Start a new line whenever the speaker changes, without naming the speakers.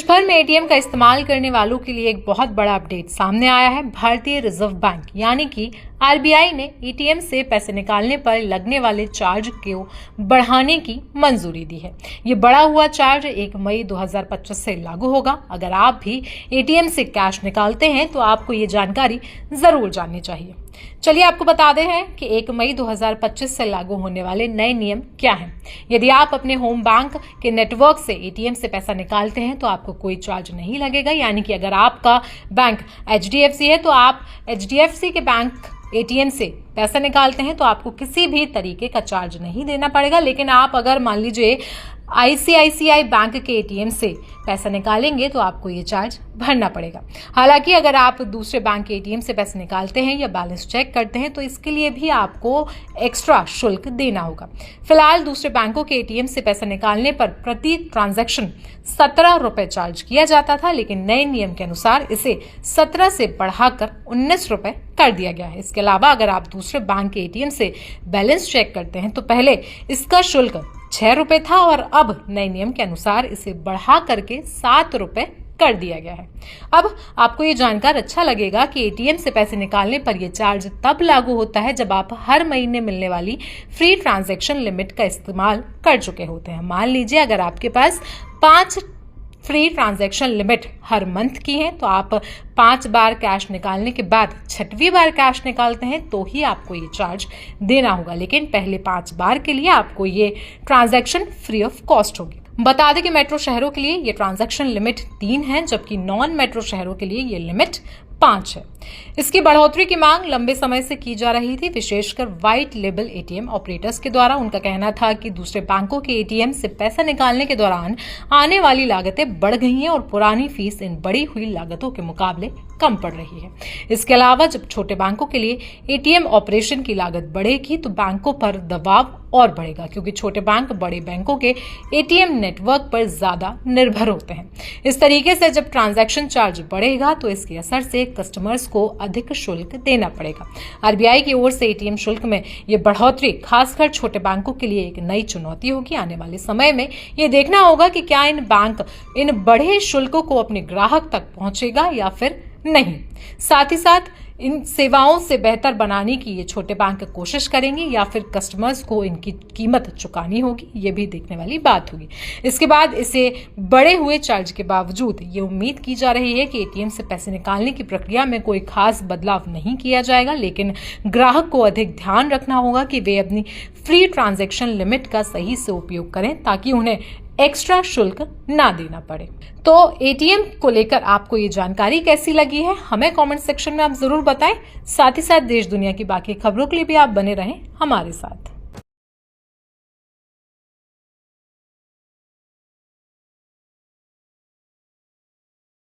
भर में एटीएम का इस्तेमाल करने वालों के लिए एक बहुत बड़ा अपडेट सामने आया है। भारतीय रिजर्व बैंक यानी कि आरबीआई ने एटीएम से पैसे निकालने पर लगने वाले चार्ज को बढ़ाने की मंजूरी दी है। ये बढ़ा हुआ चार्ज 1 मई 2025 से लागू होगा। अगर आप भी एटीएम से कैश निकालते हैं तो आपको ये जानकारी जरूर जाननी चाहिए। चलिए आपको बता दें हैं कि 1 मई 2025 से लागू होने वाले नए नियम क्या हैं। यदि आप अपने होम बैंक के नेटवर्क से एटीएम से पैसा निकालते हैं तो आपको कोई चार्ज नहीं लगेगा। यानी कि अगर आपका बैंक एचडीएफसी है तो आप एचडीएफसी के बैंक एटीएम से पैसा निकालते हैं तो आपको किसी भी तरीके का चार्ज नहीं देना पड़ेगा। लेकिन आप अगर मान लीजिए आईसीआईसीआई बैंक के एटीएम से पैसा निकालेंगे तो आपको ये चार्ज भरना पड़ेगा। हालांकि अगर आप दूसरे बैंक के एटीएम से पैसे निकालते हैं या बैलेंस चेक करते हैं तो इसके लिए भी आपको एक्स्ट्रा शुल्क देना होगा। फिलहाल दूसरे बैंकों के एटीएम से पैसा निकालने पर प्रति ट्रांजैक्शन 17 रुपए चार्ज किया जाता था, लेकिन नए नियम के अनुसार इसे 17 से बढ़ाकर 19 रुपए कर दिया गया है। इसके अलावा अगर आप दूसरे बैंक के एटीएम से बैलेंस चेक करते हैं तो पहले इसका शुल्क 6 रुपए था और अब नए नियम के अनुसार इसे बढ़ा करके 7 रुपए कर दिया गया है। अब आपको ये जानकर अच्छा लगेगा कि एटीएम से पैसे निकालने पर यह चार्ज तब लागू होता है जब आप हर महीने मिलने वाली फ्री ट्रांजैक्शन लिमिट का इस्तेमाल कर चुके होते हैं। मान लीजिए अगर आपके पास 5 फ्री ट्रांजैक्शन लिमिट हर मंथ की है तो आप 5 बार कैश निकालने के बाद 6वीं बार कैश निकालते हैं तो ही आपको ये चार्ज देना होगा। लेकिन पहले 5 बार के लिए आपको ये ट्रांजैक्शन फ्री ऑफ कॉस्ट होगी। बता दें कि मेट्रो शहरों के लिए ये ट्रांजैक्शन लिमिट 3 है, जबकि नॉन मेट्रो शहरों के लिए ये लिमिट 5 है। इसकी बढ़ोतरी की मांग लंबे समय से की जा रही थी, विशेषकर व्हाइट लेबल एटीएम ऑपरेटर्स के द्वारा। उनका कहना था कि दूसरे बैंकों के एटीएम से पैसा निकालने के दौरान आने वाली लागतें बढ़ गई हैं और पुरानी फीस इन बढ़ी हुई लागतों के मुकाबले कम पड़ रही है। इसके अलावा जब छोटे बैंकों के लिए एटीएम ऑपरेशन की लागत बढ़ेगी तो बैंकों पर दबाव और बढ़ेगा, क्योंकि छोटे बैंक बड़े बैंकों के एटीएम नेटवर्क पर ज्यादा निर्भर होते हैं। इस तरीके से जब ट्रांजैक्शन चार्ज बढ़ेगा तो इसके असर से कस्टमर्स को अधिक शुल्क देना पड़ेगा। आरबीआई की ओर से एटीएम शुल्क में ये बढ़ोतरी खासकर छोटे बैंकों के लिए एक नई चुनौती होगी। आने वाले समय में ये देखना होगा कि क्या इन बैंक इन बढ़े शुल्कों को अपने ग्राहक तक पहुंचेगा या फिर नहीं। साथ ही साथ इन सेवाओं से बेहतर बनाने की ये छोटे बैंक कोशिश करेंगे या फिर कस्टमर्स को इनकी कीमत चुकानी होगी, ये भी देखने वाली बात होगी। इसके बाद इसे बढ़े हुए चार्ज के बावजूद ये उम्मीद की जा रही है कि एटीएम से पैसे निकालने की प्रक्रिया में कोई खास बदलाव नहीं किया जाएगा। लेकिन ग्राहक को अधिक ध्यान रखना होगा कि वे अपनी फ्री ट्रांजैक्शन लिमिट का सही से उपयोग करें ताकि उन्हें एक्स्ट्रा शुल्क ना देना पड़े। तो एटीएम को लेकर आपको ये जानकारी कैसी लगी है हमें कमेंट सेक्शन में आप जरूर बताएं। साथ ही साथ देश दुनिया की बाकी खबरों के लिए भी आप बने रहें हमारे साथ।